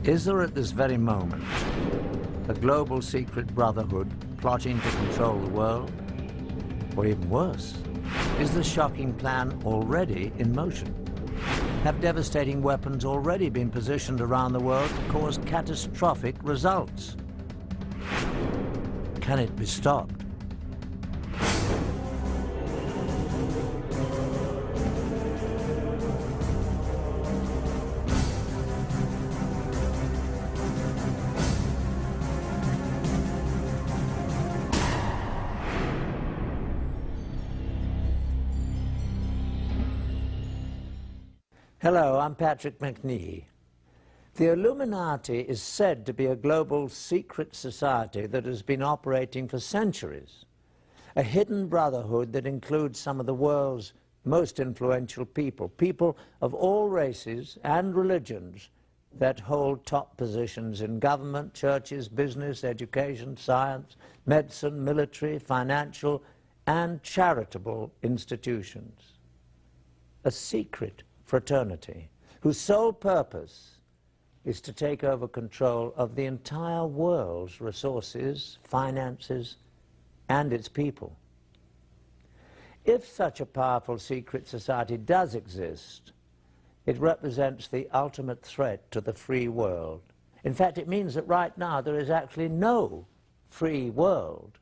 Is there at this very moment a global secret brotherhood plotting to control the world? Or even worse, is the shocking plan already in motion? Have devastating weapons already been positioned around the world to cause catastrophic results? Can it be stopped? Hello, I'm Patrick Macnee. The Illuminati is said to be a global secret society that has been operating for centuries. A hidden brotherhood that includes some of the world's most influential people, people of all races and religions that hold top positions in government, churches, business, education, science, medicine, military, financial, and charitable institutions. A secret fraternity whose sole purpose is to take over control of the entire world's resources, finances, and its people. If such a powerful secret society does exist, it represents the ultimate threat to the free world. In fact, it means that right now there is actually no free world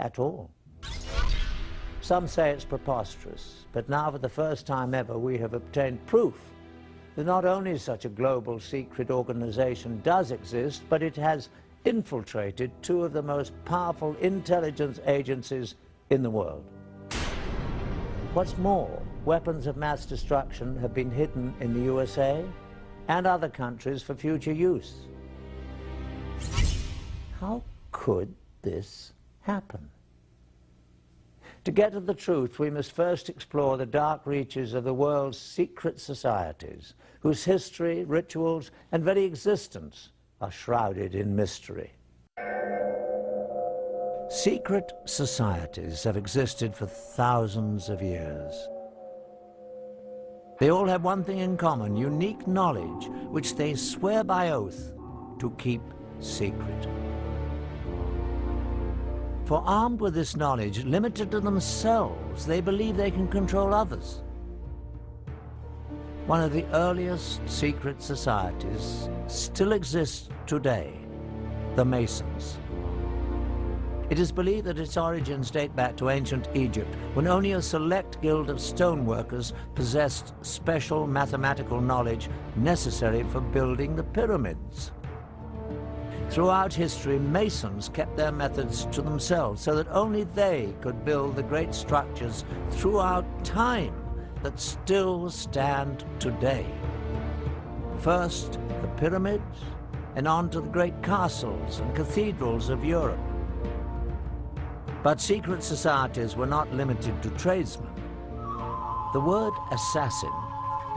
at all. Some say it's preposterous, but now for the first time ever we have obtained proof that not only such a global secret organization does exist, but it has infiltrated two of the most powerful intelligence agencies in the world. What's more, weapons of mass destruction have been hidden in the USA and other countries for future use. How could this happen? To get to the truth, we must first explore the dark reaches of the world's secret societies, whose history, rituals, and very existence are shrouded in mystery. Secret societies have existed for thousands of years. They all have one thing in common: unique knowledge, which they swear by oath to keep secret. For armed with this knowledge, limited to themselves, they believe they can control others. One of the earliest secret societies still exists today, the Masons. It is believed that its origins date back to ancient Egypt, when only a select guild of stoneworkers possessed special mathematical knowledge necessary for building the pyramids. Throughout history, Masons kept their methods to themselves so that only they could build the great structures throughout time that still stand today. First, the pyramids, and on to the great castles and cathedrals of Europe. But secret societies were not limited to tradesmen. The word assassin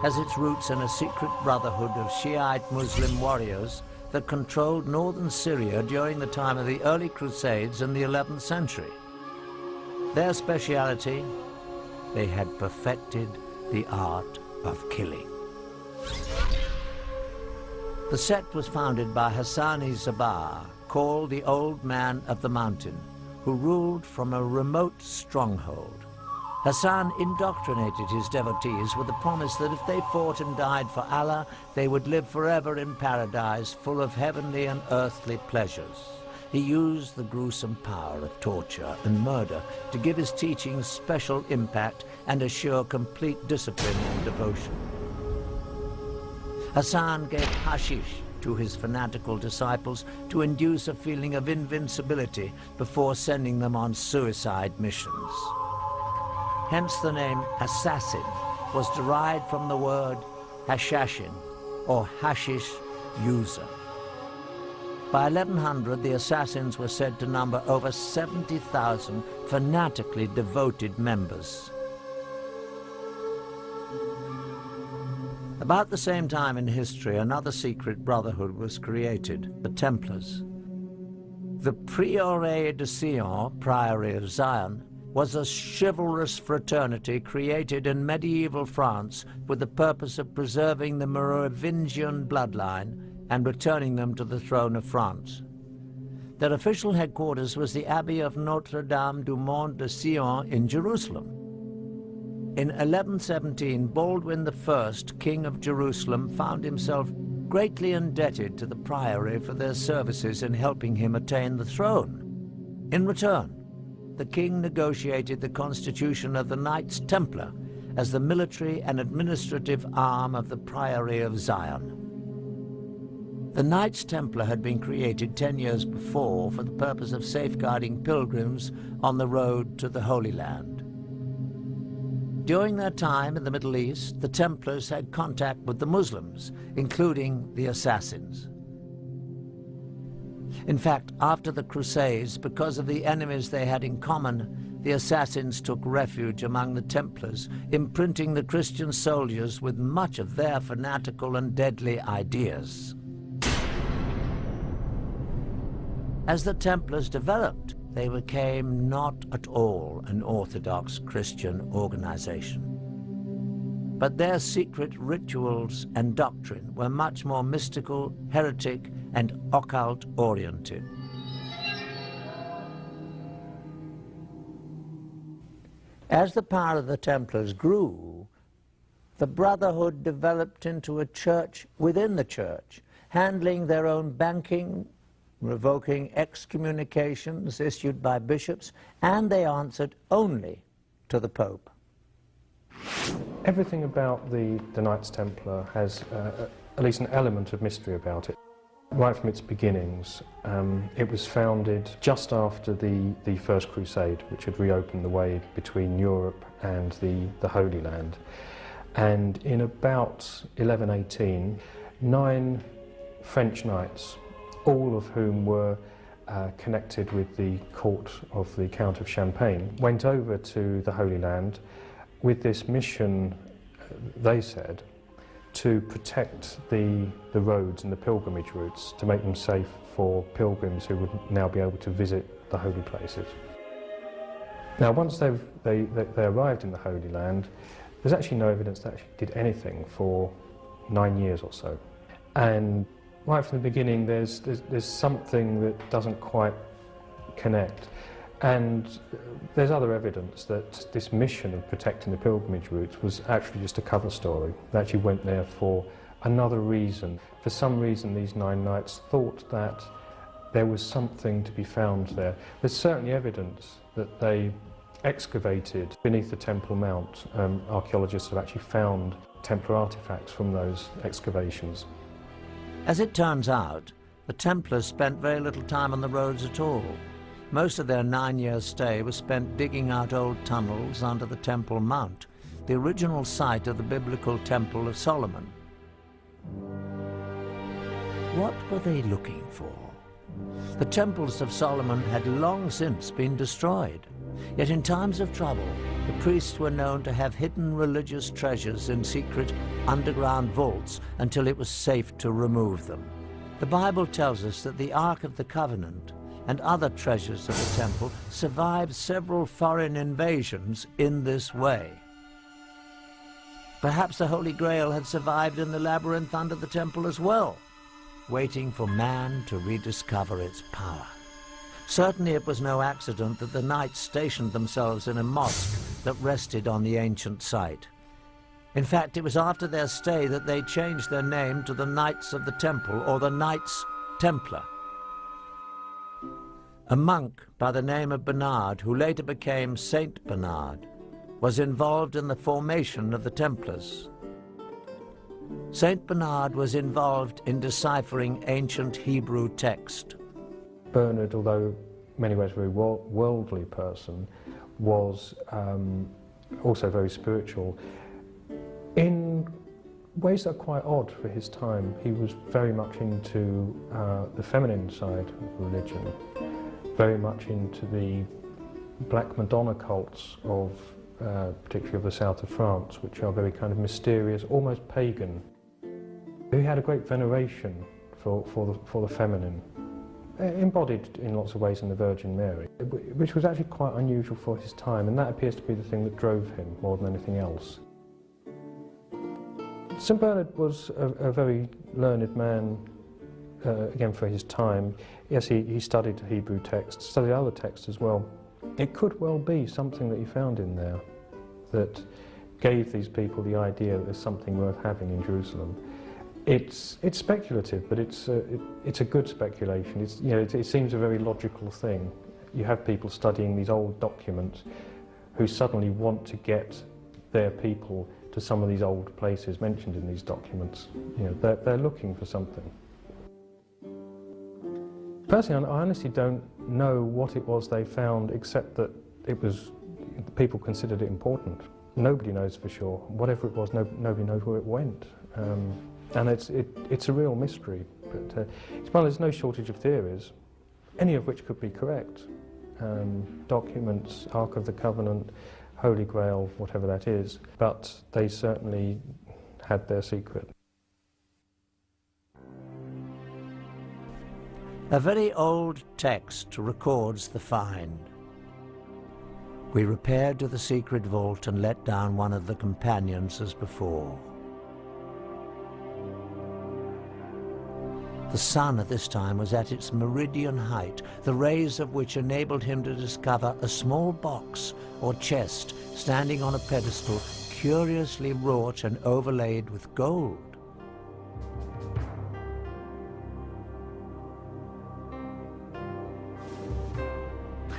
has its roots in a secret brotherhood of Shiite Muslim warriors that controlled northern Syria during the time of the early Crusades in the 11th century. Their speciality: they had perfected the art of killing. The sect was founded by Hassan-i-Sabah, called the Old Man of the Mountain, who ruled from a remote stronghold. Hassan indoctrinated his devotees with the promise that if they fought and died for Allah, they would live forever in paradise, full of heavenly and earthly pleasures. He used the gruesome power of torture and murder to give his teachings special impact and assure complete discipline and devotion. Hassan gave hashish to his fanatical disciples to induce a feeling of invincibility before sending them on suicide missions. Hence the name assassin was derived from the word hashashin, or hashish user. By 1100, the assassins were said to number over 70,000 fanatically devoted members. About the same time in history, another secret brotherhood was created, the Templars. The Prieuré de Sion, Priory of Zion, was a chivalrous fraternity created in medieval France with the purpose of preserving the Merovingian bloodline and returning them to the throne of France. Their official headquarters was the Abbey of Notre-Dame du Mont de Sion in Jerusalem. In 1117, Baldwin I, King of Jerusalem, found himself greatly indebted to the priory for their services in helping him attain the throne. In return, the king negotiated the constitution of the Knights Templar as the military and administrative arm of the Priory of Zion. The Knights Templar had been created 10 years before for the purpose of safeguarding pilgrims on the road to the Holy Land. During their time in the Middle East, the Templars had contact with the Muslims, including the Assassins. In fact, after the Crusades, because of the enemies they had in common, the Assassins took refuge among the Templars, imprinting the Christian soldiers with much of their fanatical and deadly ideas. As the Templars developed, they became not at all an orthodox Christian organization. But their secret rituals and doctrine were much more mystical, heretic, and occult-oriented. As the power of the Templars grew, the Brotherhood developed into a church within the church, handling their own banking, revoking excommunications issued by bishops, and they answered only to the Pope. Everything about the Knights Templar has at least an element of mystery about it. Right from its beginnings, it was founded just after the First Crusade, which had reopened the way between Europe and the Holy Land. And in about 1118, 9 French knights, all of whom were connected with the court of the Count of Champagne, went over to the Holy Land with this mission, they said, to protect the roads and the pilgrimage routes, to make them safe for pilgrims who would now be able to visit the holy places. Now, once they arrived in the Holy Land, there's actually no evidence they actually did anything for 9 years or so. And right from the beginning, there's something that doesn't quite connect. And there's other evidence that this mission of protecting the pilgrimage routes was actually just a cover story. They actually went there for another reason. For some reason, these 9 knights thought that there was something to be found there. There's certainly evidence that they excavated beneath the Temple Mount. Archaeologists have actually found Templar artifacts from those excavations. As it turns out, the Templars spent very little time on the roads at all. Most of their 9-year stay was spent digging out old tunnels under the Temple Mount, the original site of the biblical Temple of Solomon. What were they looking for? The temples of Solomon had long since been destroyed. Yet in times of trouble, the priests were known to have hidden religious treasures in secret underground vaults until it was safe to remove them. The Bible tells us that the Ark of the Covenant and other treasures of the temple survived several foreign invasions in this way. Perhaps the Holy Grail had survived in the labyrinth under the temple as well, waiting for man to rediscover its power. Certainly it was no accident that the knights stationed themselves in a mosque that rested on the ancient site. In fact, it was after their stay that they changed their name to the Knights of the Temple, or the Knights Templar. A monk by the name of Bernard, who later became Saint Bernard, was involved in the formation of the Templars. Saint Bernard was involved in deciphering ancient Hebrew text. Bernard, although in many ways a very worldly person, was also very spiritual. In ways that are quite odd for his time, he was very much into the feminine side of religion, very much into the Black Madonna cults of, particularly of the south of France, which are very kind of mysterious, almost pagan. He had a great veneration for the feminine, embodied in lots of ways in the Virgin Mary, which was actually quite unusual for his time, and that appears to be the thing that drove him more than anything else. St Bernard was a very learned man again for his time. Yes, he studied Hebrew texts, studied other texts as well. It could well be something that he found in there that gave these people the idea that there's something worth having in Jerusalem. It's speculative, but it's a good speculation. It seems a very logical thing. You have people studying these old documents who suddenly want to get their people to some of these old places mentioned in these documents. They're looking for something. Personally, I honestly don't know what it was they found, except that people considered it important. Nobody knows for sure. Whatever it was, nobody knows where it went. And it's a real mystery. But there's no shortage of theories, any of which could be correct. Documents, Ark of the Covenant, Holy Grail, whatever that is, but they certainly had their secret. A very old text records the find. We repaired to the secret vault and let down one of the companions as before. The sun at this time was at its meridian height, the rays of which enabled him to discover a small box or chest standing on a pedestal curiously wrought and overlaid with gold.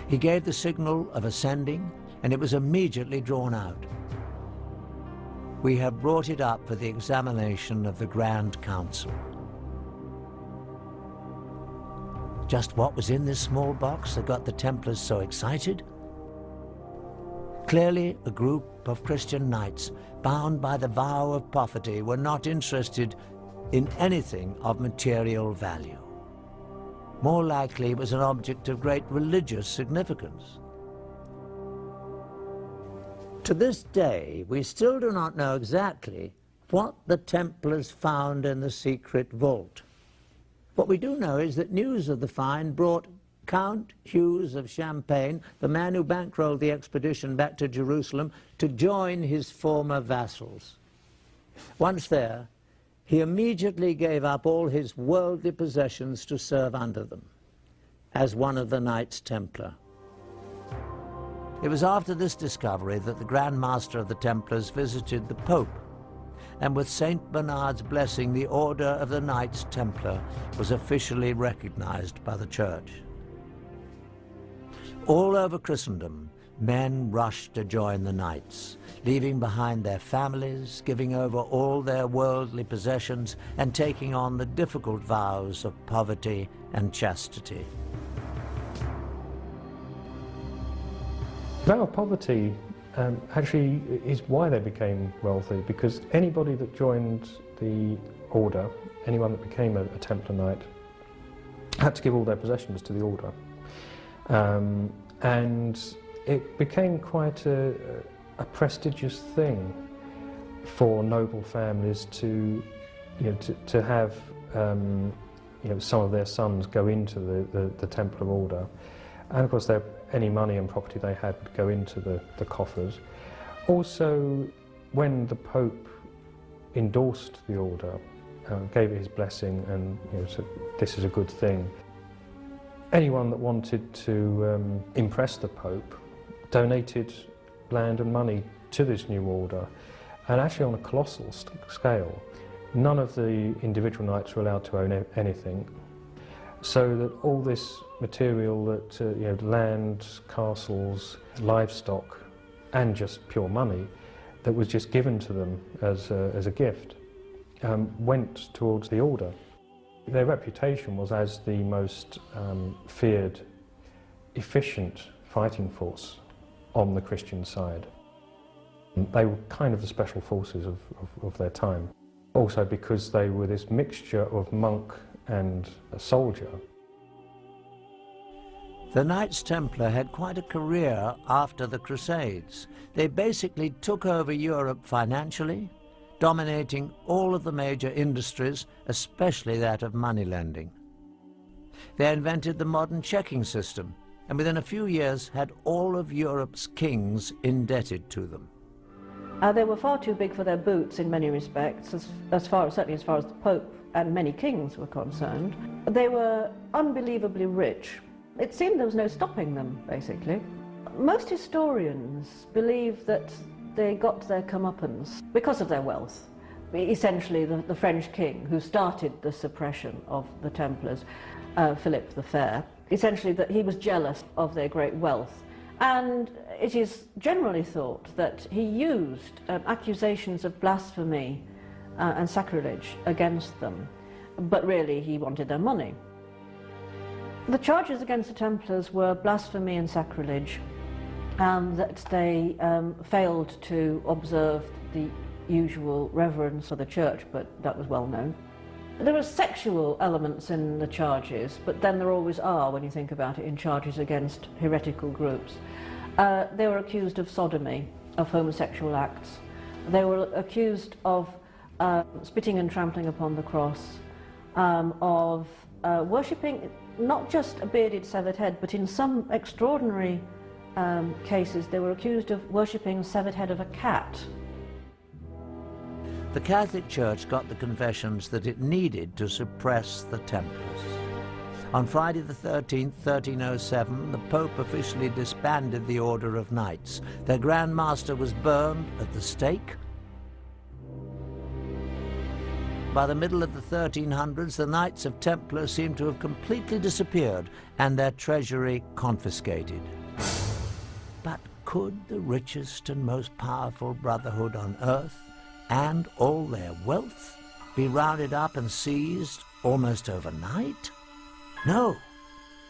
He gave the signal of ascending, and it was immediately drawn out. We have brought it up for the examination of the Grand Council. Just what was in this small box that got the Templars so excited? Clearly, a group of Christian knights, bound by the vow of poverty, were not interested in anything of material value. More likely, it was an object of great religious significance. To this day, we still do not know exactly what the Templars found in the secret vault. What we do know is that news of the find brought Count Hughes of Champagne, the man who bankrolled the expedition back to Jerusalem, to join his former vassals. Once there, he immediately gave up all his worldly possessions to serve under them, as one of the Knights Templar. It was after this discovery that the Grand Master of the Templars visited the Pope, and with Saint Bernard's blessing, the Order of the Knights Templar was officially recognized by the Church. All over Christendom, men rushed to join the Knights, leaving behind their families, giving over all their worldly possessions, and taking on the difficult vows of poverty and chastity. The vow of poverty actually is why they became wealthy, because anybody that joined the order, anyone that became a Templar Knight, had to give all their possessions to the order. And it became quite a prestigious thing for noble families to have some of their sons go into the Templar order. And of course, any money and property they had would go into the coffers. Also, when the Pope endorsed the order, gave it his blessing, and said this is a good thing, anyone that wanted to impress the Pope donated land and money to this new order, and actually on a colossal scale. None of the individual knights were allowed to own anything, so that all this material, that land, castles, livestock, and just pure money that was just given to them as a gift, went towards the order. Their reputation was as the most feared, efficient fighting force on the Christian side. They were kind of the special forces of their time. Also because they were this mixture of monk and a soldier. The Knights Templar had quite a career after the Crusades. They basically took over Europe financially, dominating all of the major industries, especially that of money lending. They invented the modern checking system, and within a few years had all of Europe's kings indebted to them. They were far too big for their boots in many respects, certainly as far as the Pope and many kings were concerned. They were unbelievably rich. It seemed there was no stopping them, basically. Most historians believe that they got their comeuppance because of their wealth. Essentially, the French king who started the suppression of the Templars, Philip the Fair, essentially that he was jealous of their great wealth. And it is generally thought that he used accusations of blasphemy and sacrilege against them, but really he wanted their money. The charges against the Templars were blasphemy and sacrilege, that they failed to observe the usual reverence for the church, but that was well known. There were sexual elements in the charges, but then there always are when you think about it in charges against heretical groups. They were accused of sodomy, of homosexual acts. They were accused of spitting and trampling upon the cross, of worshipping not just a bearded severed head, but in some extraordinary cases they were accused of worshipping the severed head of a cat. The Catholic Church got the confessions that it needed to suppress the Templars. On Friday the 13th, 1307, the Pope officially disbanded the Order of Knights. Their Grand Master was burned at the stake. By the middle of the 1300s, the Knights of Templar seemed to have completely disappeared and their treasury confiscated. But could the richest and most powerful brotherhood on earth and all their wealth be rounded up and seized almost overnight? No.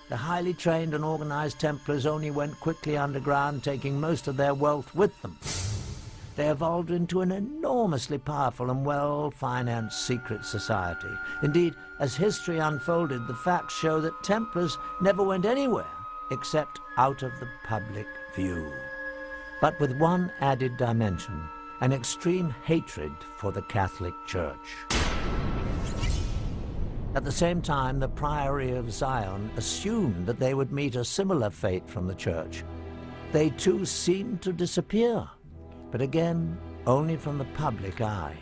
The highly trained and organized Templars only went quickly underground, taking most of their wealth with them. They evolved into an enormously powerful and well-financed secret society. Indeed, as history unfolded, the facts show that Templars never went anywhere except out of the public view. But with one added dimension: an extreme hatred for the Catholic Church. At the same time, the Priory of Zion assumed that they would meet a similar fate from the Church. They too seemed to disappear, but again, only from the public eye.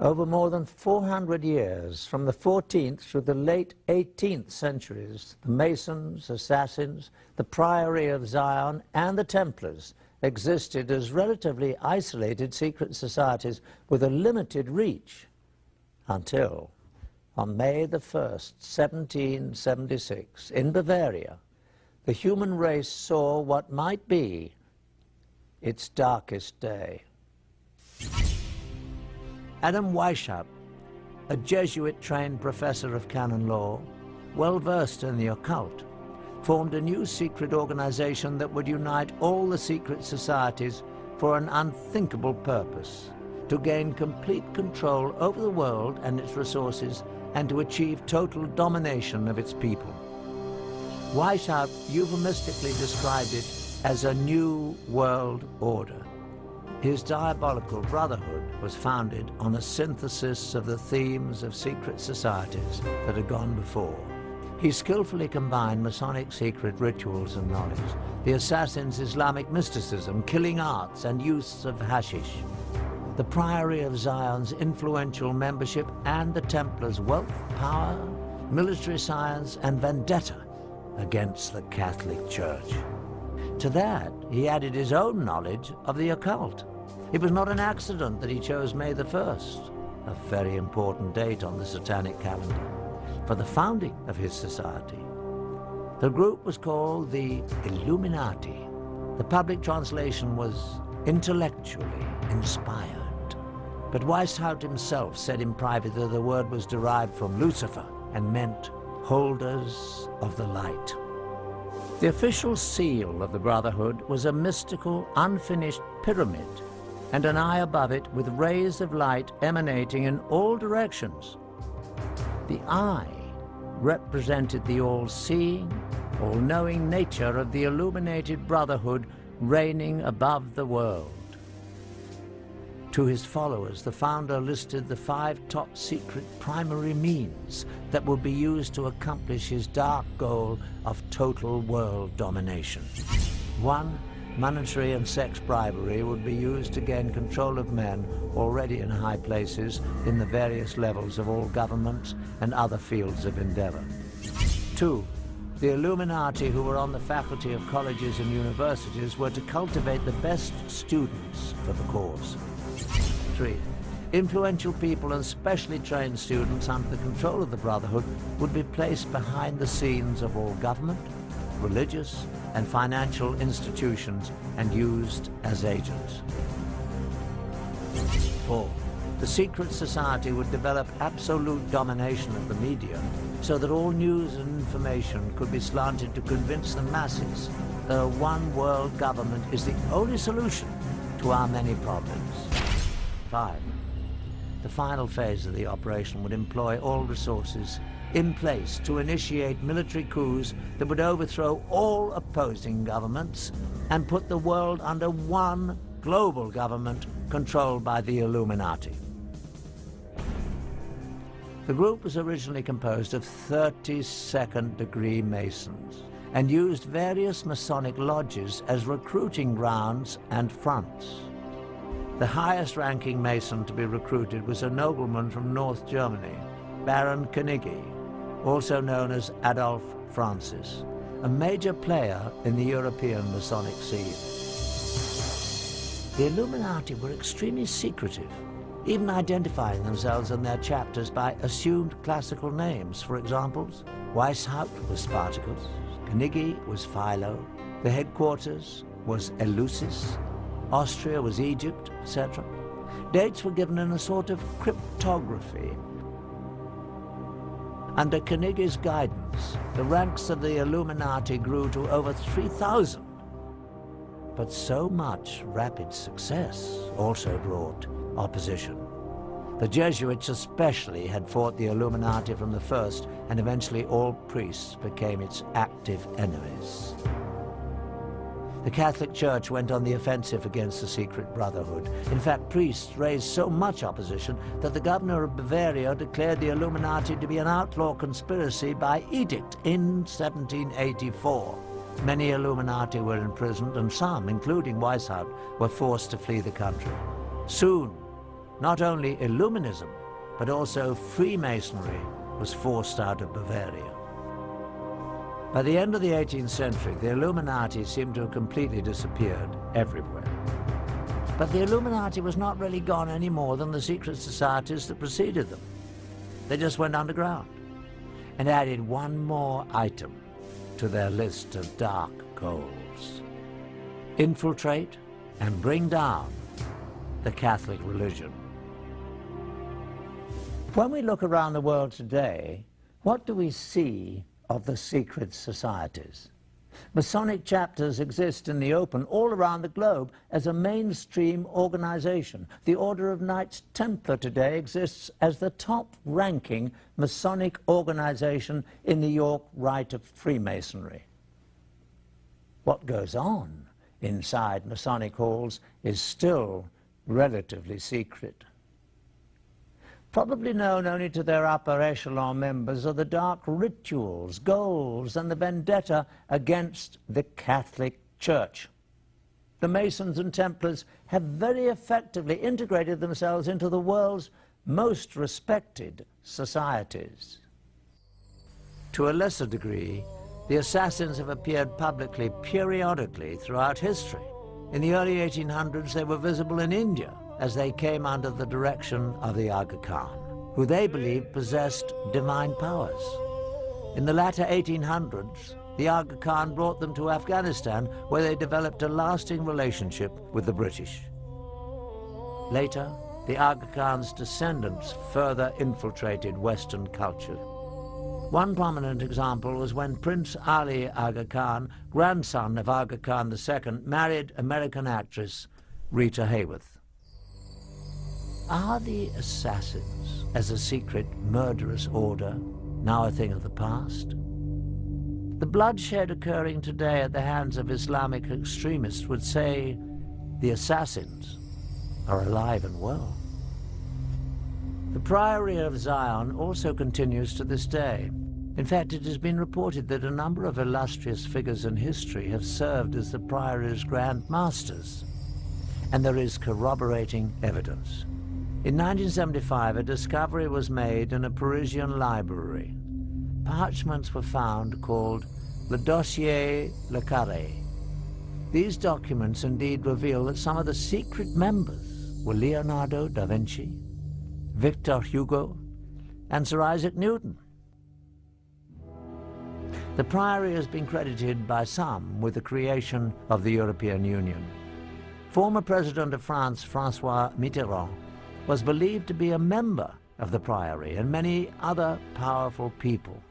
Over more than 400 years, from the 14th through the late 18th centuries, the Masons, Assassins, the Priory of Zion, and the Templars existed as relatively isolated secret societies with a limited reach, until on May the 1st, 1776, in Bavaria, the human race saw what might be its darkest day. Adam Weishaupt, a Jesuit-trained professor of canon law, well-versed in the occult, formed a new secret organization that would unite all the secret societies for an unthinkable purpose: to gain complete control over the world and its resources, and to achieve total domination of its people. Weishaupt euphemistically described it as a new world order. His diabolical brotherhood was founded on a synthesis of the themes of secret societies that had gone before. He skillfully combined Masonic secret rituals and knowledge, the Assassins' Islamic mysticism, killing arts, and use of hashish, the Priory of Zion's influential membership, and the Templars' wealth, power, military science, and vendetta against the Catholic Church. To that, he added his own knowledge of the occult. It was not an accident that he chose May the 1st, a very important date on the Satanic calendar, for the founding of his society. The group was called the Illuminati. The public translation was intellectually inspired. But Weishaupt himself said in private that the word was derived from Lucifer and meant holders of the light. The official seal of the Brotherhood was a mystical, unfinished pyramid, and an eye above it with rays of light emanating in all directions. The eye represented the all-seeing, all-knowing nature of the illuminated Brotherhood reigning above the world. To his followers, the founder listed the 5 top-secret primary means that would be used to accomplish his dark goal of total world domination. 1. monetary and sex bribery would be used to gain control of men already in high places in the various levels of all governments and other fields of endeavor. 2. The Illuminati who were on the faculty of colleges and universities were to cultivate the best students for the cause. 3. Influential people and specially trained students under the control of the Brotherhood would be placed behind the scenes of all government, religious, and financial institutions and used as agents. 4. The secret society would develop absolute domination of the media so that all news and information could be slanted to convince the masses that a one-world government is the only solution to our many problems. 5. The final phase of the operation would employ all resources in place to initiate military coups that would overthrow all opposing governments and put the world under one global government controlled by the Illuminati. The group was originally composed of 32nd-degree Masons and used various Masonic lodges as recruiting grounds and fronts. The highest-ranking Mason to be recruited was a nobleman from North Germany, Baron Knigge, also known as Adolf Francis, a major player in the European Masonic scene. The Illuminati were extremely secretive, even identifying themselves and their chapters by assumed classical names. For examples, Weishaupt was Spartacus, Knigge was Philo, the headquarters was Eleusis, Austria was Egypt, etc. Dates were given in a sort of cryptography. Under Knigge's guidance, the ranks of the Illuminati grew to over 3,000. But so much rapid success also brought opposition. The Jesuits especially had fought the Illuminati from the first, and eventually all priests became its active enemies. The Catholic Church went on the offensive against the secret brotherhood. In fact, priests raised so much opposition that the governor of Bavaria declared the Illuminati to be an outlaw conspiracy by edict in 1784. Many Illuminati were imprisoned, and some, including Weishaupt, were forced to flee the country. Soon, not only Illuminism, but also Freemasonry was forced out of Bavaria. By the end of the 18th century, the Illuminati seemed to have completely disappeared everywhere. But the Illuminati was not really gone any more than the secret societies that preceded them. They just went underground and added one more item to their list of dark goals: infiltrate and bring down the Catholic religion. When we look around the world today, what do we see of the secret societies? Masonic chapters exist in the open all around the globe as a mainstream organization. The Order of Knights Templar today exists as the top-ranking Masonic organization in the York Rite of Freemasonry. What goes on inside Masonic halls is still relatively secret. Probably known only to their upper echelon members are the dark rituals, goals, and the vendetta against the Catholic Church. The Masons and Templars have very effectively integrated themselves into the world's most respected societies. To a lesser degree, the assassins have appeared publicly periodically throughout history. In the early 1800s, they were visible in India, as they came under the direction of the Aga Khan, who they believed possessed divine powers. In the latter 1800s, the Aga Khan brought them to Afghanistan, where they developed a lasting relationship with the British. Later, the Aga Khan's descendants further infiltrated Western culture. One prominent example was when Prince Ali Aga Khan, grandson of Aga Khan II, married American actress Rita Hayworth. Are the assassins, as a secret murderous order, now a thing of the past? The bloodshed occurring today at the hands of Islamic extremists would say the assassins are alive and well. The Priory of Zion also continues to this day. In fact, it has been reported that a number of illustrious figures in history have served as the Priory's Grand Masters, and there is corroborating evidence. In 1975, a discovery was made in a Parisian library. Parchments were found called Le Dossier Le Carré. These documents indeed reveal that some of the secret members were Leonardo da Vinci, Victor Hugo, and Sir Isaac Newton. The Priory has been credited by some with the creation of the European Union. Former President of France, François Mitterrand, was believed to be a member of the Priory, and many other powerful people.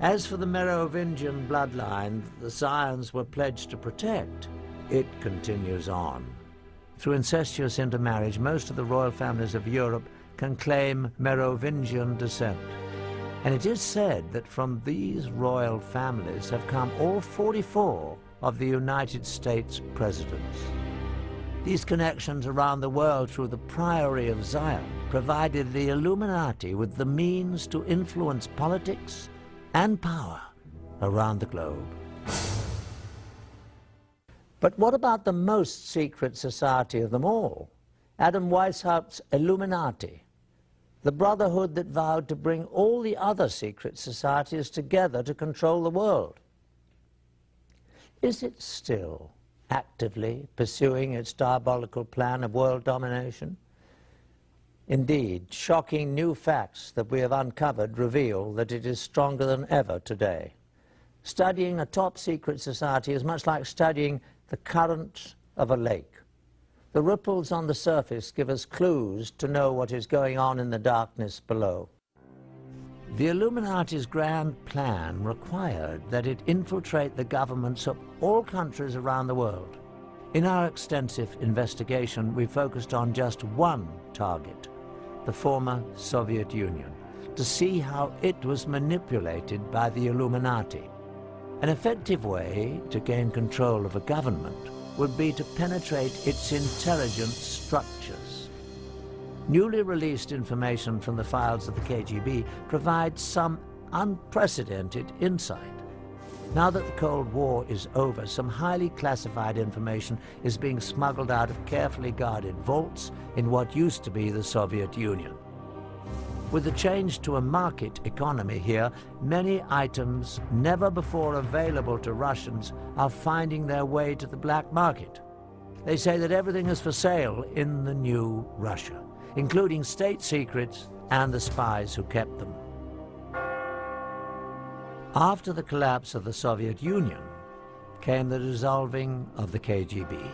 As for the Merovingian bloodline the Scions were pledged to protect, it continues on. Through incestuous intermarriage, most of the royal families of Europe can claim Merovingian descent. And it is said that from these royal families have come all 44 of the United States presidents. These connections around the world through the Priory of Zion provided the Illuminati with the means to influence politics and power around the globe. But what about the most secret society of them all? Adam Weishaupt's Illuminati, the brotherhood that vowed to bring all the other secret societies together to control the world. Is it still actively pursuing its diabolical plan of world domination? Indeed, shocking new facts that we have uncovered reveal that it is stronger than ever today. Studying a top-secret society is much like studying the current of a lake. The ripples on the surface give us clues to know what is going on in the darkness below. The Illuminati's grand plan required that it infiltrate the governments of all countries around the world. In our extensive investigation, we focused on just one target, the former Soviet Union, to see how it was manipulated by the Illuminati. An effective way to gain control of a government would be to penetrate its intelligence structures. Newly released information from the files of the KGB provides some unprecedented insight. Now that the Cold War is over, some highly classified information is being smuggled out of carefully guarded vaults in what used to be the Soviet Union. With the change to a market economy here, many items never before available to Russians are finding their way to the black market. They say that everything is for sale in the new Russia, including state secrets and the spies who kept them. After the collapse of the Soviet Union came the dissolving of the KGB.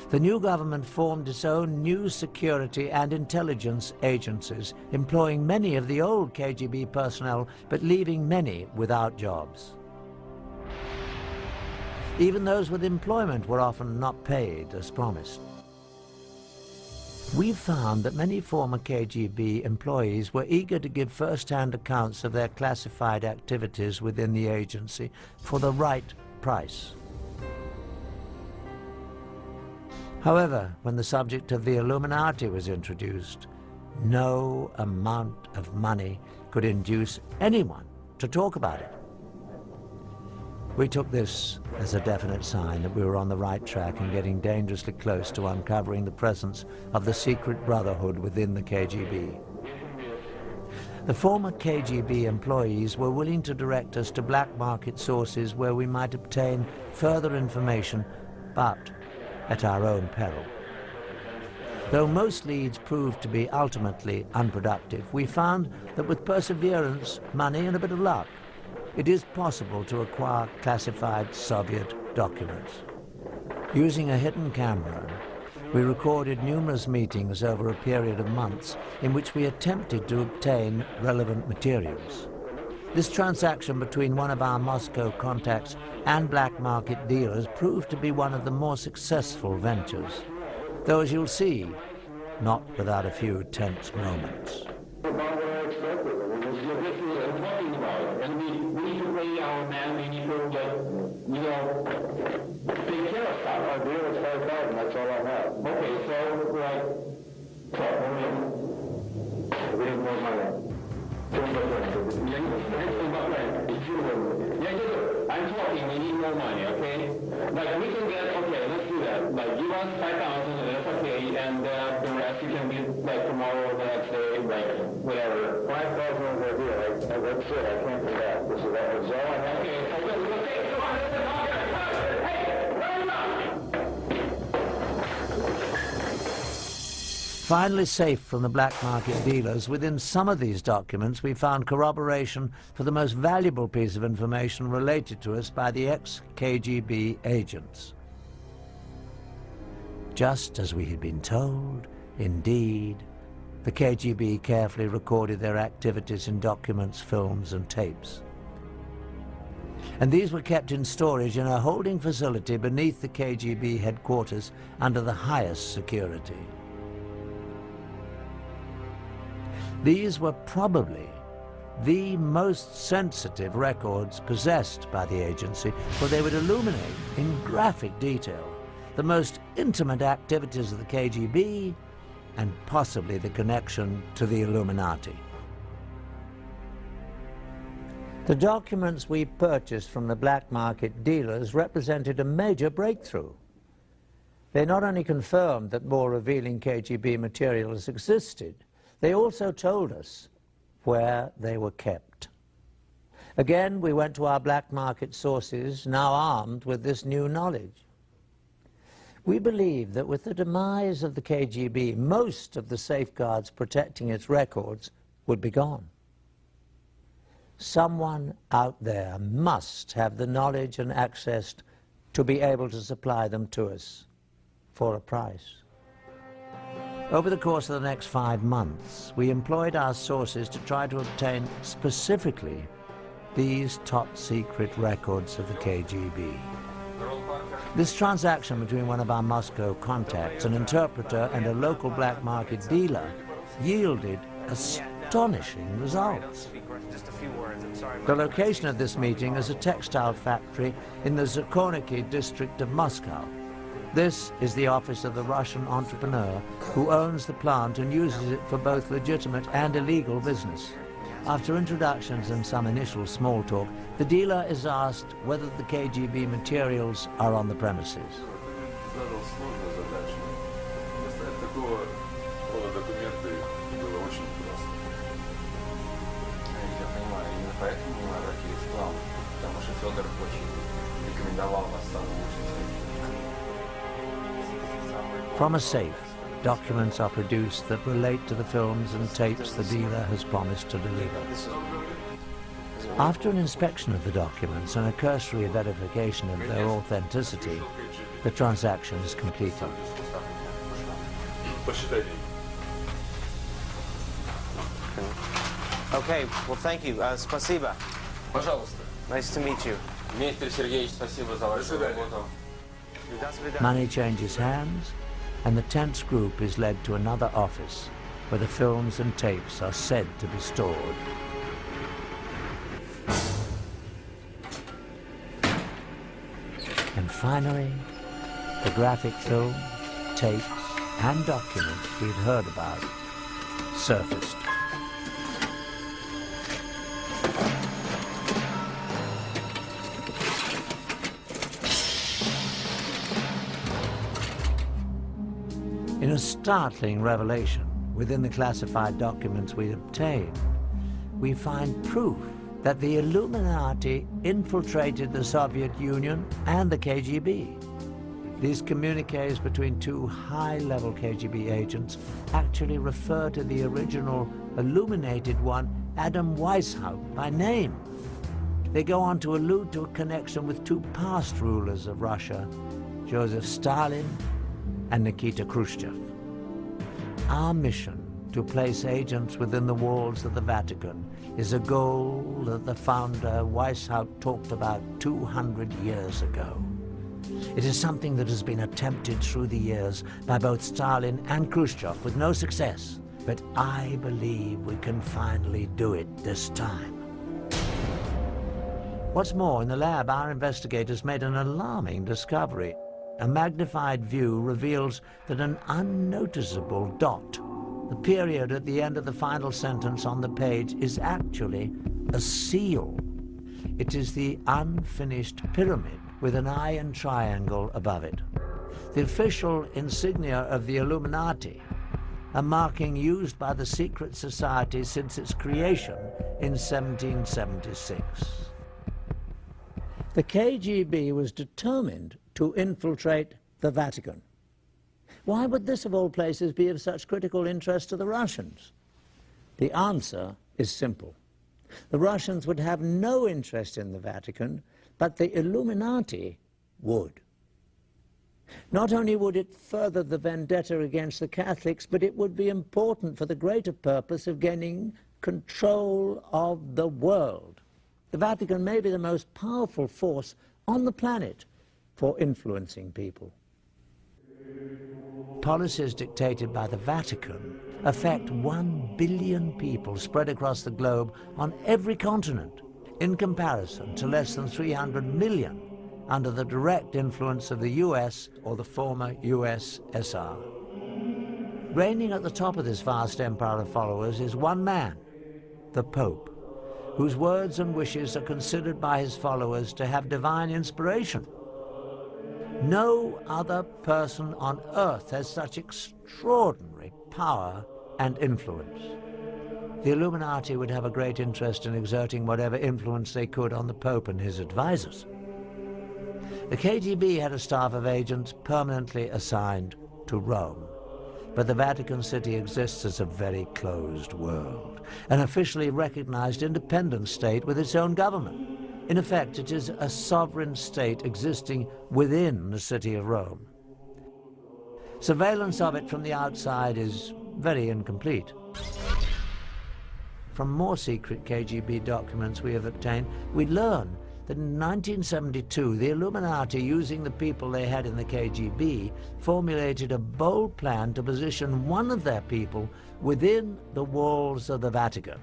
The new government formed its own new security and intelligence agencies, employing many of the old KGB personnel, but leaving many without jobs. Even those with employment were often not paid as promised. We found that many former KGB employees were eager to give first-hand accounts of their classified activities within the agency for the right price. However, when the subject of the Illuminati was introduced, no amount of money could induce anyone to talk about it. We took this as a definite sign that we were on the right track and getting dangerously close to uncovering the presence of the secret brotherhood within the KGB. The former KGB employees were willing to direct us to black market sources where we might obtain further information, but at our own peril. Though most leads proved to be ultimately unproductive, we found that with perseverance, money, and a bit of luck, it is possible to acquire classified Soviet documents. Using a hidden camera, we recorded numerous meetings over a period of months in which we attempted to obtain relevant materials. This transaction between one of our Moscow contacts and black market dealers proved to be one of the more successful ventures, though as you'll see, not without a few tense moments. Okay, so I'm talking, we need more money, okay? Like, we can get, okay, let's do that. Like, give us 5,000, that's okay, and the rest you can be, like, tomorrow, the next day, like, whatever. 5,000 is the deal, that's it, I can't do that. This is all I have. Okay, so we'll take 200 and all that. Hey, run him up! Finally safe from the black market dealers, within some of these documents we found corroboration for the most valuable piece of information related to us by the ex-KGB agents. Just as we had been told, indeed, the KGB carefully recorded their activities in documents, films, and tapes. And these were kept in storage in a holding facility beneath the KGB headquarters under the highest security. These were probably the most sensitive records possessed by the agency, for they would illuminate in graphic detail the most intimate activities of the KGB and possibly the connection to the Illuminati. The documents we purchased from the black market dealers represented a major breakthrough. They not only confirmed that more revealing KGB materials existed, they also told us where they were kept. Again, we went to our black market sources, now armed with this new knowledge. We believed that with the demise of the KGB, most of the safeguards protecting its records would be gone. Someone out there must have the knowledge and access to be able to supply them to us for a price. Over the course of the next 5 months, we employed our sources to try to obtain specifically these top-secret records of the KGB. This transaction between one of our Moscow contacts, an interpreter, and a local black market dealer yielded astonishing results. The location of this meeting is a textile factory in the Zakorniki district of Moscow. This is the office of the Russian entrepreneur who owns the plant and uses it for both legitimate and illegal business. After introductions and some initial small talk, the dealer is asked whether the KGB materials are on the premises. From a safe, documents are produced that relate to the films and tapes the dealer has promised to deliver. After an inspection of the documents and a cursory verification of their authenticity, the transaction is completed. Okay, well, thank you. Спасибо. Пожалуйста. Nice to meet you. Дмитрий Сергеевич, спасибо за вашу работу. Money changes hands, and the tense group is led to another office where the films and tapes are said to be stored. And finally, the graphic films, tapes, and documents we'd heard about surfaced. In a startling revelation within the classified documents we obtained, we find proof that the Illuminati infiltrated the Soviet Union and the KGB. These communiques between two high-level KGB agents actually refer to the original illuminated one, Adam Weishaupt, by name. They go on to allude to a connection with two past rulers of Russia, Joseph Stalin and Nikita Khrushchev. Our mission to place agents within the walls of the Vatican is a goal that the founder Weishaupt talked about 200 years ago. It is something that has been attempted through the years by both Stalin and Khrushchev with no success, but I believe we can finally do it this time. What's more, in the lab, our investigators made an alarming discovery. A magnified view reveals that an unnoticeable dot, the period at the end of the final sentence on the page, is actually a seal. It is the unfinished pyramid with an eye and triangle above it. The official insignia of the Illuminati, a marking used by the secret society since its creation in 1776. The KGB was determined to infiltrate the Vatican. Why would this, of all places, be of such critical interest to the Russians? The answer is simple. The Russians would have no interest in the Vatican, but the Illuminati would. Not only would it further the vendetta against the Catholics, but it would be important for the greater purpose of gaining control of the world. The Vatican may be the most powerful force on the planet for influencing people. Policies dictated by the Vatican affect 1 billion people spread across the globe on every continent, in comparison to less than 300 million under the direct influence of the US or the former USSR. Reigning at the top of this vast empire of followers is one man, the Pope, whose words and wishes are considered by his followers to have divine inspiration. No other person on earth has such extraordinary power and influence. The Illuminati would have a great interest in exerting whatever influence they could on the Pope and his advisors. The KGB had a staff of agents permanently assigned to Rome, but the Vatican City exists as a very closed world, an officially recognized independent state with its own government. In effect, it is a sovereign state existing within the city of Rome. Surveillance of it from the outside is very incomplete. From more secret KGB documents we have obtained, we learn that in 1972, the Illuminati, using the people they had in the KGB, formulated a bold plan to position one of their people within the walls of the Vatican.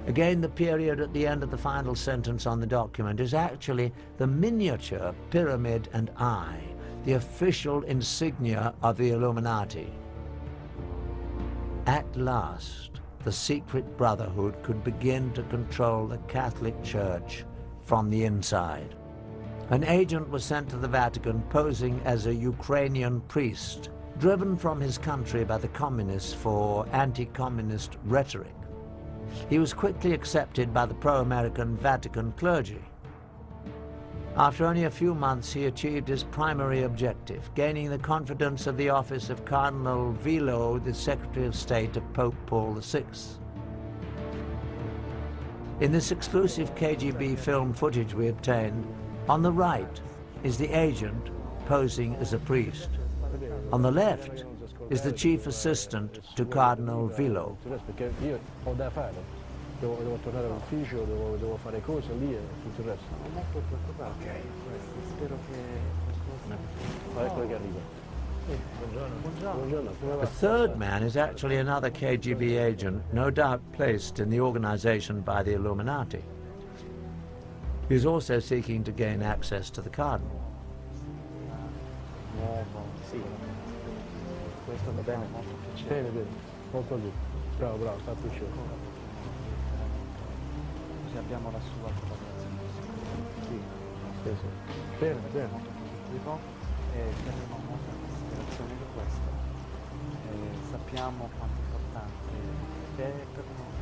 Again, the period at the end of the final sentence on the document is actually the miniature pyramid and eye, the official insignia of the Illuminati. At last, the secret brotherhood could begin to control the Catholic Church from the inside. An agent was sent to the Vatican posing as a Ukrainian priest, driven from his country by the communists for anti-communist rhetoric. He was quickly accepted by the pro-American Vatican clergy. After only a few months, he achieved his primary objective, gaining the confidence of the office of Cardinal Vilo, the Secretary of State of Pope Paul VI. In this exclusive KGB film footage we obtained, on the right is the agent posing as a priest. On the left is the chief assistant to Cardinal Vilo. Devo tornare all'ufficio, devo fare cose lì e tutto il resto. Ok, spero che... Ecco che arriva. Buongiorno. The third man is actually another KGB agent, no doubt placed in the organization by the Illuminati. He is also seeking to gain access to the Cardinal. Sì, questo va bene. Bene, bene, molto bene. Bravo, bravo, fatto il show. Abbiamo la sua collaborazione. Sì, sì. Bene, bene. Faremo molta considerazione di questo. Sappiamo quanto importante è per noi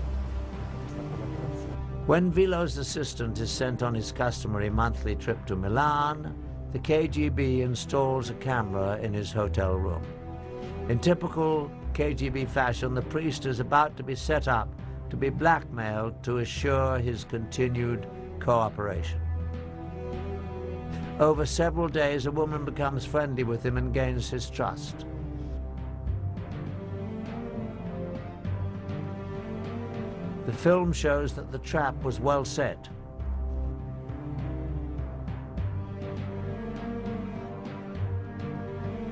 questa collaborazione. When Vilo's assistant is sent on his customary monthly trip to Milan, the KGB installs a camera in his hotel room. In typical KGB fashion, the priest is about to be set up to be blackmailed to assure his continued cooperation. Over several days, a woman becomes friendly with him and gains his trust. The film shows that the trap was well set.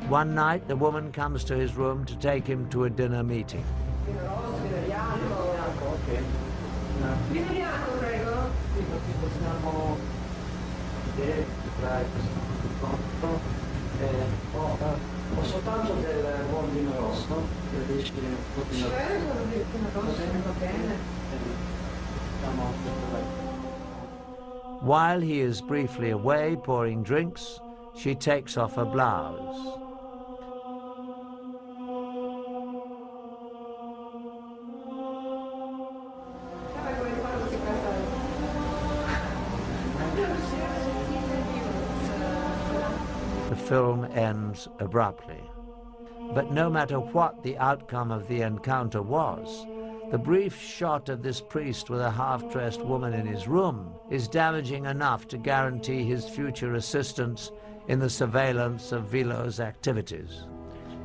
One night, the woman comes to his room to take him to a dinner meeting. Ho soltanto del buon vino rosso, va bene. While he is briefly away pouring drinks, she takes off her blouse. The film ends abruptly. But no matter what the outcome of the encounter was, the brief shot of this priest with a half-dressed woman in his room is damaging enough to guarantee his future assistance in the surveillance of Vilo's activities.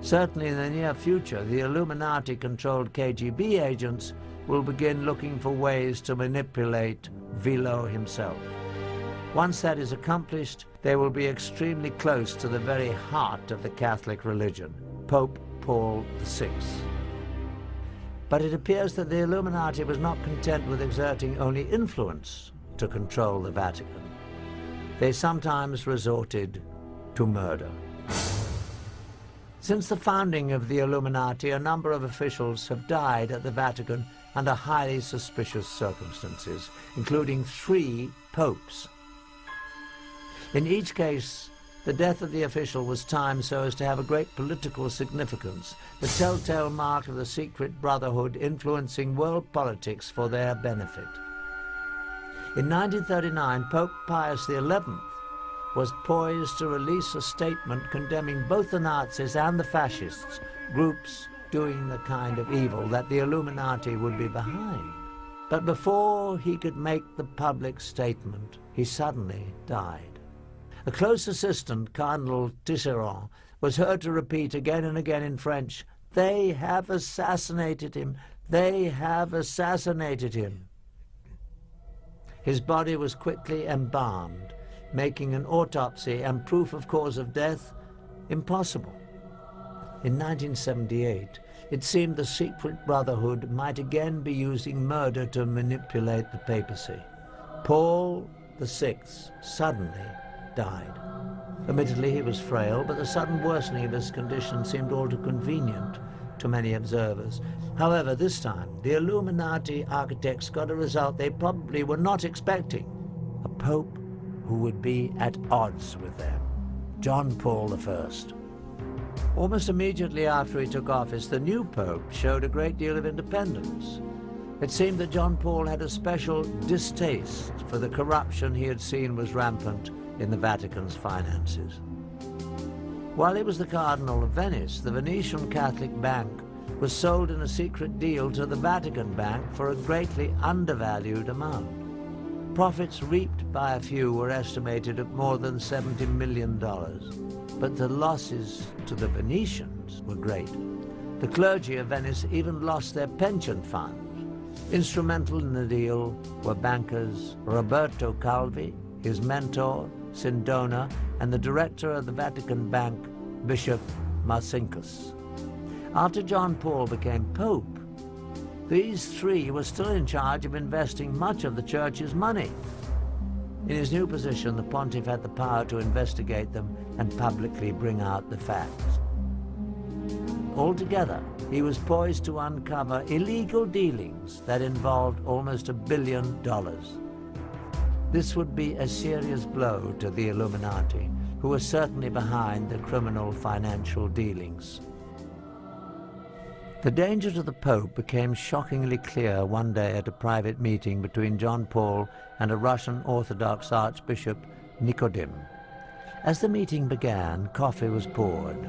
Certainly in the near future, the Illuminati-controlled KGB agents will begin looking for ways to manipulate Vilo himself. Once that is accomplished, they will be extremely close to the very heart of the Catholic religion, Pope Paul VI. But it appears that the Illuminati was not content with exerting only influence to control the Vatican. They sometimes resorted to murder. Since the founding of the Illuminati, a number of officials have died at the Vatican under highly suspicious circumstances, including 3 popes. In each case, the death of the official was timed so as to have a great political significance, the telltale mark of the secret brotherhood influencing world politics for their benefit. In 1939, Pope Pius XI was poised to release a statement condemning both the Nazis and the fascists, groups doing the kind of evil that the Illuminati would be behind. But before he could make the public statement, he suddenly died. A close assistant, Cardinal Tisserand, was heard to repeat again and again in French, "They have assassinated him! They have assassinated him!" His body was quickly embalmed, making an autopsy and proof of cause of death impossible. In 1978, it seemed the secret brotherhood might again be using murder to manipulate the papacy. Paul VI suddenly died. Admittedly, he was frail, but the sudden worsening of his condition seemed all too convenient to many observers. However, this time, the Illuminati architects got a result they probably were not expecting: a pope who would be at odds with them, John Paul I. Almost immediately after he took office, the new pope showed a great deal of independence. It seemed that John Paul had a special distaste for the corruption he had seen was rampant in the Vatican's finances. While he was the Cardinal of Venice, the Venetian Catholic Bank was sold in a secret deal to the Vatican Bank for a greatly undervalued amount. Profits reaped by a few were estimated at more than $70 million, but the losses to the Venetians were great. The clergy of Venice even lost their pension funds. Instrumental in the deal were bankers Roberto Calvi, his mentor, Sindona, and the director of the Vatican Bank, Bishop Marcinkus. After John Paul became Pope, these 3 were still in charge of investing much of the Church's money. In his new position, the pontiff had the power to investigate them and publicly bring out the facts. Altogether, he was poised to uncover illegal dealings that involved almost $1 billion. This would be a serious blow to the Illuminati, who were certainly behind the criminal financial dealings. The danger to the Pope became shockingly clear one day at a private meeting between John Paul and a Russian Orthodox Archbishop, Nikodim. As the meeting began, coffee was poured.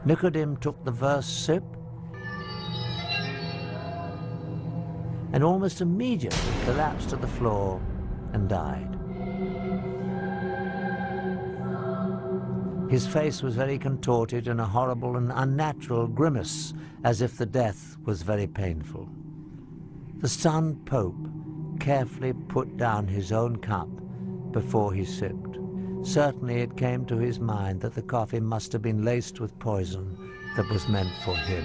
Nikodim took the first sip and almost immediately collapsed to the floor and died. His face was very contorted in a horrible and unnatural grimace, as if the death was very painful. The stunned Pope carefully put down his own cup before he sipped. Certainly it came to his mind that the coffee must have been laced with poison that was meant for him.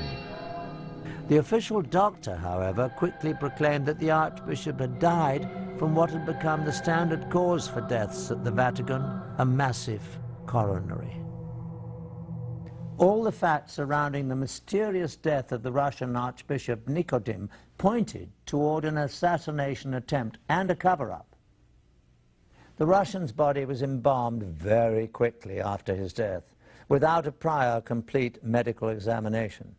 The official doctor, however, quickly proclaimed that the Archbishop had died from what had become the standard cause for deaths at the Vatican, a massive coronary. All the facts surrounding the mysterious death of the Russian Archbishop Nikodim pointed toward an assassination attempt and a cover-up. The Russian's body was embalmed very quickly after his death, without a prior complete medical examination.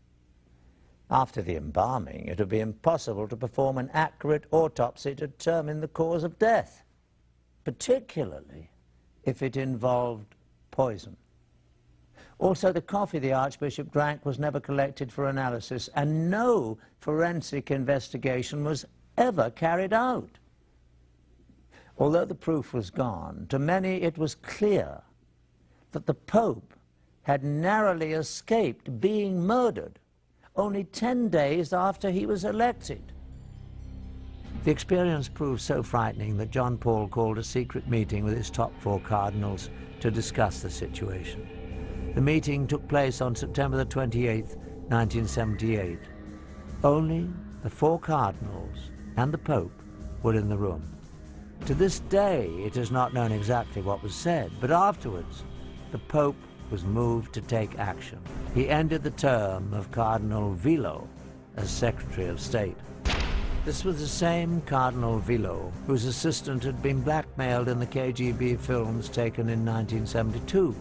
After the embalming, it would be impossible to perform an accurate autopsy to determine the cause of death, particularly if it involved poison. Also, the coffee the Archbishop drank was never collected for analysis, and no forensic investigation was ever carried out. Although the proof was gone, to many it was clear that the Pope had narrowly escaped being murdered only 10 days after he was elected. The experience proved so frightening that John Paul called a secret meeting with his top 4 cardinals to discuss the situation. The meeting took place on September the 28th, 1978. Only the 4 cardinals and the Pope were in the room. To this day, it is not known exactly what was said, but afterwards, the Pope was moved to take action. He ended the term of Cardinal Vilo as Secretary of State. This was the same Cardinal Vilo whose assistant had been blackmailed in the KGB films taken in 1972.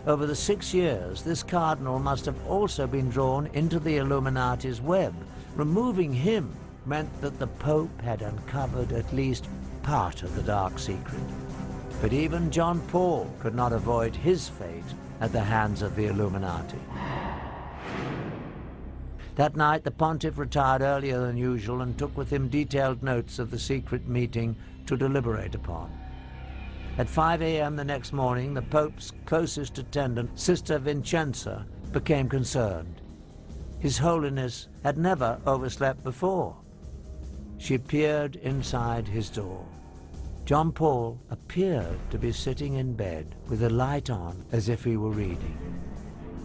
Over the 6 years, this cardinal must have also been drawn into the Illuminati's web. Removing him meant that the Pope had uncovered at least part of the dark secret. But even John Paul could not avoid his fate at the hands of the Illuminati. That night, the pontiff retired earlier than usual and took with him detailed notes of the secret meeting to deliberate upon. At 5 a.m. the next morning, the Pope's closest attendant, Sister Vincenza, became concerned. His Holiness had never overslept before. She peered inside his door. John Paul appeared to be sitting in bed with the light on as if he were reading.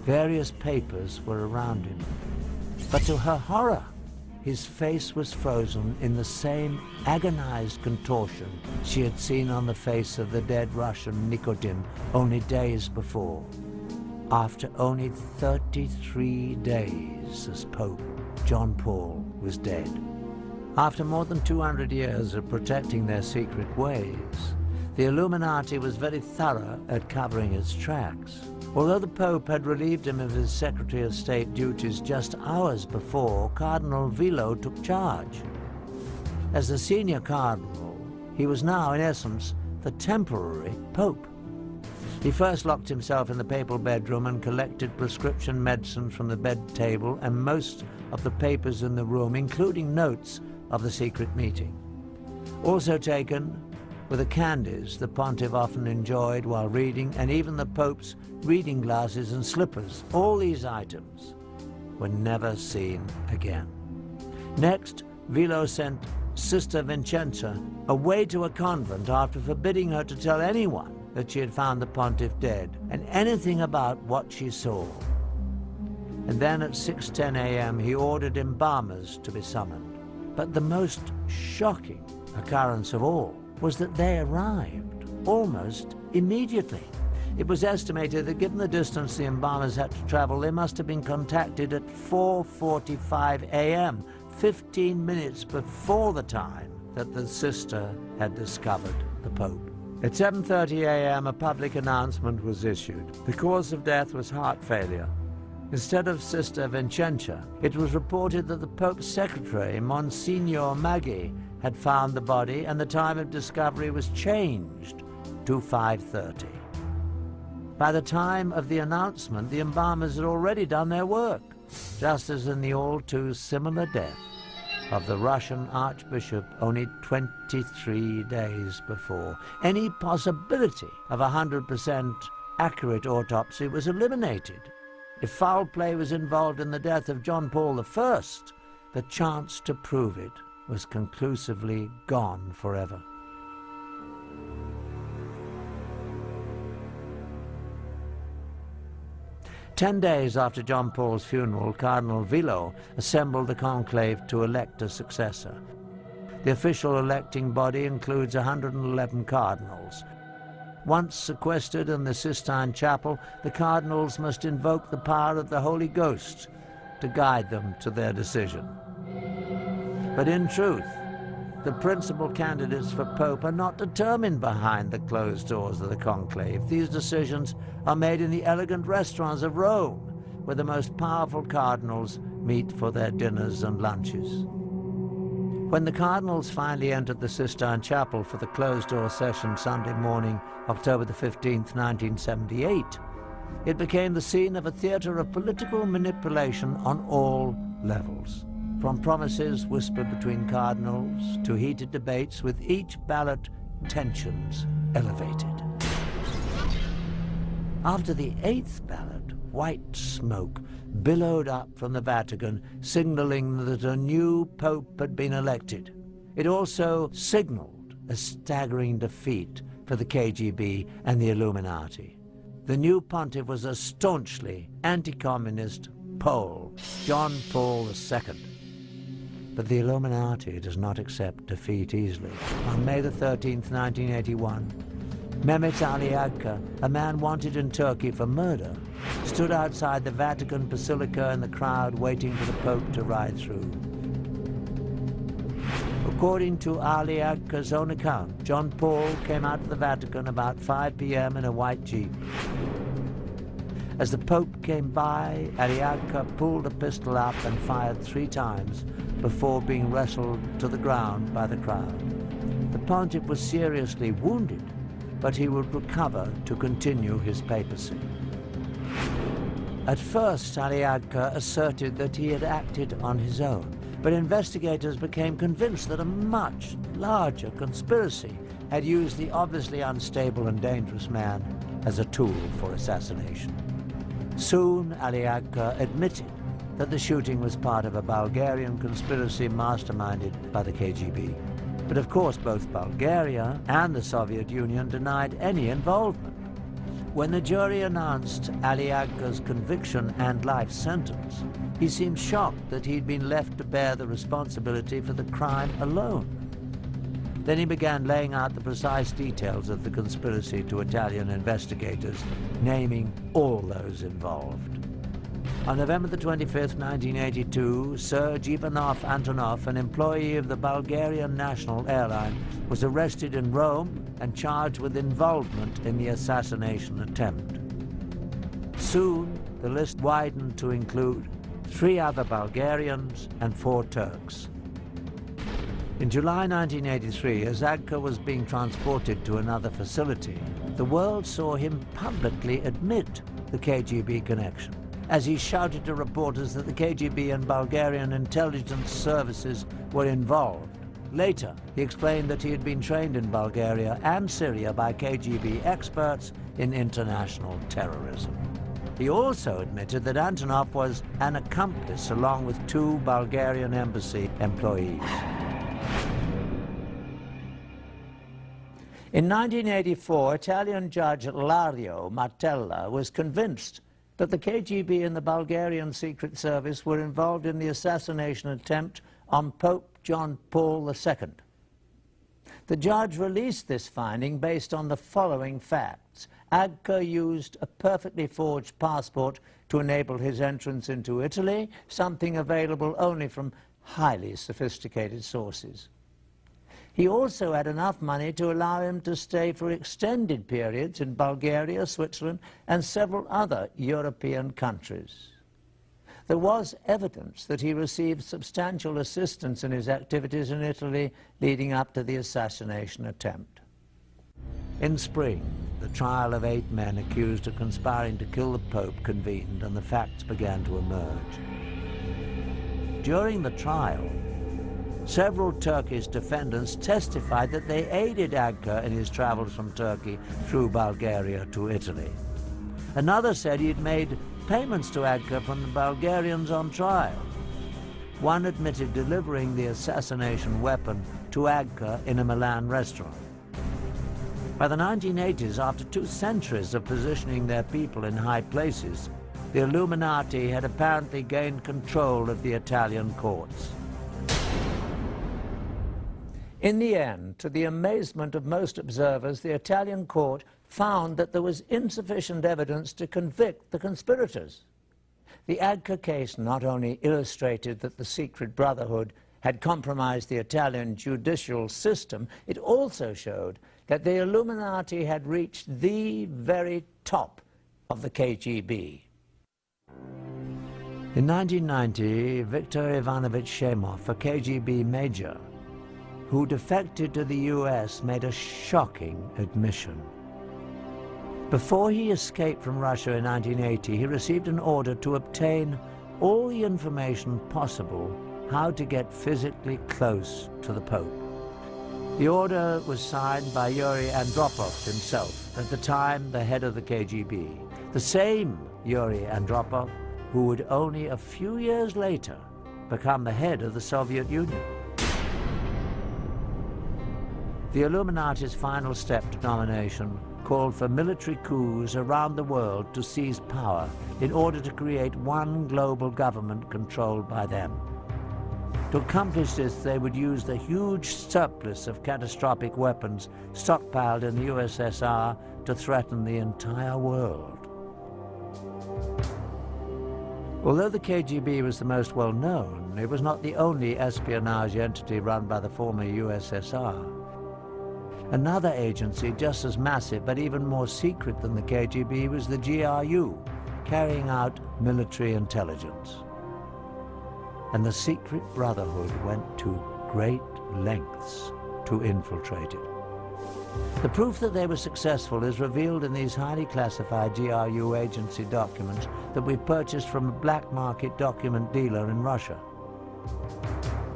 Various papers were around him. But to her horror, his face was frozen in the same agonized contortion she had seen on the face of the dead Russian Nikodim only days before. After only 33 days as Pope, John Paul was dead. After more than 200 years of protecting their secret ways, the Illuminati was very thorough at covering its tracks. Although the Pope had relieved him of his Secretary of State duties just hours before, Cardinal Vilo took charge. As the senior cardinal, he was now, in essence, the temporary Pope. He first locked himself in the papal bedroom and collected prescription medicine from the bed table and most of the papers in the room, including notes of the secret meeting. Also taken were the candies the pontiff often enjoyed while reading, and even the Pope's reading glasses and slippers. All these items were never seen again. Next, Vilo sent Sister Vincenza away to a convent after forbidding her to tell anyone that she had found the pontiff dead and anything about what she saw. And then at 6:10 a.m. he ordered embalmers to be summoned. But the most shocking occurrence of all was that they arrived almost immediately. It was estimated that given the distance the embalmers had to travel, they must have been contacted at 4:45 a.m., 15 minutes before the time that the sister had discovered the Pope. At 7:30 a.m. a public announcement was issued. The cause of death was heart failure. Instead of Sister Vincenza, it was reported that the Pope's secretary, Monsignor Maggi, had found the body, and the time of discovery was changed to 5:30. By the time of the announcement, the embalmers had already done their work, just as in the all-too similar death of the Russian Archbishop only 23 days before. Any possibility of a 100% accurate autopsy was eliminated. If foul play was involved in the death of John Paul I, the chance to prove it was conclusively gone forever. Ten days after John Paul's funeral, Cardinal Vilo assembled the conclave to elect a successor. The official electing body includes 111 cardinals. Once sequestered in the Sistine Chapel, the cardinals must invoke the power of the Holy Ghost to guide them to their decision. But in truth, the principal candidates for Pope are not determined behind the closed doors of the conclave. These decisions are made in the elegant restaurants of Rome, where the most powerful cardinals meet for their dinners and lunches. When the cardinals finally entered the Sistine Chapel for the closed-door session Sunday morning, October the 15th, 1978, it became the scene of a theater of political manipulation on all levels, from promises whispered between cardinals to heated debates, with each ballot tensions elevated. After the 8th ballot, white smoke billowed up from the Vatican, signaling that a new pope had been elected. It also signaled a staggering defeat for the KGB and the Illuminati. The new pontiff was a staunchly anti-communist Pole, John Paul II. But the Illuminati does not accept defeat easily. On May the 13th, 1981, Mehmet Ali Agca, a man wanted in Turkey for murder, stood outside the Vatican Basilica in the crowd waiting for the Pope to ride through. According to Ali Agca's own account, John Paul came out of the Vatican about 5 p.m. in a white Jeep. As the Pope came by, Ali Agca pulled a pistol up and fired 3 times before being wrestled to the ground by the crowd. The pontiff was seriously wounded, but he would recover to continue his papacy. At first, Ali Agca asserted that he had acted on his own, but investigators became convinced that a much larger conspiracy had used the obviously unstable and dangerous man as a tool for assassination. Soon, Ali Agca admitted that the shooting was part of a Bulgarian conspiracy masterminded by the KGB. But of course, both Bulgaria and the Soviet Union denied any involvement. When the jury announced Ali Agca's conviction and life sentence, he seemed shocked that he'd been left to bear the responsibility for the crime alone. Then he began laying out the precise details of the conspiracy to Italian investigators, naming all those involved. On November the 25th, 1982, Serge Ivanov Antonov, an employee of the Bulgarian National Airline, was arrested in Rome and charged with involvement in the assassination attempt. Soon, the list widened to include 3 other Bulgarians and 4 Turks. In July 1983, as Agca was being transported to another facility, the world saw him publicly admit the KGB connection, as he shouted to reporters that the KGB and Bulgarian intelligence services were involved. Later, he explained that he had been trained in Bulgaria and Syria by KGB experts in international terrorism. He also admitted that Antonov was an accomplice along with 2 Bulgarian embassy employees. In 1984, Italian judge Lario Martella was convinced that the KGB and the Bulgarian Secret Service were involved in the assassination attempt on Pope John Paul II. The judge released this finding based on the following facts. Agca used a perfectly forged passport to enable his entrance into Italy, something available only from highly sophisticated sources. He also had enough money to allow him to stay for extended periods in Bulgaria, Switzerland, and several other European countries. There was evidence that he received substantial assistance in his activities in Italy leading up to the assassination attempt. In spring, the trial of 8 men accused of conspiring to kill the Pope convened, and the facts began to emerge. During the trial, several Turkish defendants testified that they aided Agca in his travels from Turkey through Bulgaria to Italy. Another said he'd made payments to Agca from the Bulgarians on trial. One admitted delivering the assassination weapon to Agca in a Milan restaurant. By the 1980s, after 2 centuries of positioning their people in high places, the Illuminati had apparently gained control of the Italian courts. In the end, to the amazement of most observers, the Italian court found that there was insufficient evidence to convict the conspirators. The Agca case not only illustrated that the secret brotherhood had compromised the Italian judicial system, it also showed that the Illuminati had reached the very top of the KGB. In 1990, Viktor Ivanovich Shemov, a KGB major, who defected to the US, made a shocking admission. Before he escaped from Russia in 1980, he received an order to obtain all the information possible how to get physically close to the Pope. The order was signed by Yuri Andropov himself, at the time the head of the KGB, the same Yuri Andropov who would only a few years later become the head of the Soviet Union. The Illuminati's final step to domination called for military coups around the world to seize power in order to create one global government controlled by them. To accomplish this, they would use the huge surplus of catastrophic weapons stockpiled in the USSR to threaten the entire world. Although the KGB was the most well-known, it was not the only espionage entity run by the former USSR. Another agency just as massive but even more secret than the KGB was the GRU, carrying out military intelligence. And the secret brotherhood went to great lengths to infiltrate it. The proof that they were successful is revealed in these highly classified GRU agency documents that we purchased from a black market document dealer in Russia.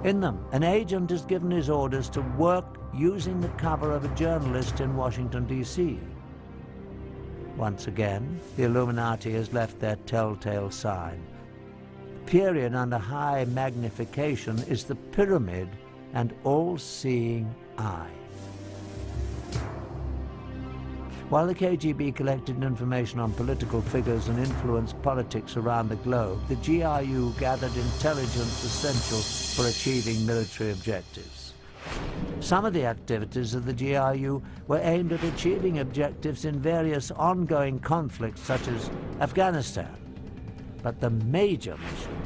In them, an agent is given his orders to work using the cover of a journalist in Washington, D.C. Once again, the Illuminati has left their telltale sign. The period under high magnification is the pyramid and all-seeing eye. While the KGB collected information on political figures and influenced politics around the globe, the GRU gathered intelligence essential for achieving military objectives. Some of the activities of the GRU were aimed at achieving objectives in various ongoing conflicts such as Afghanistan. But the major mission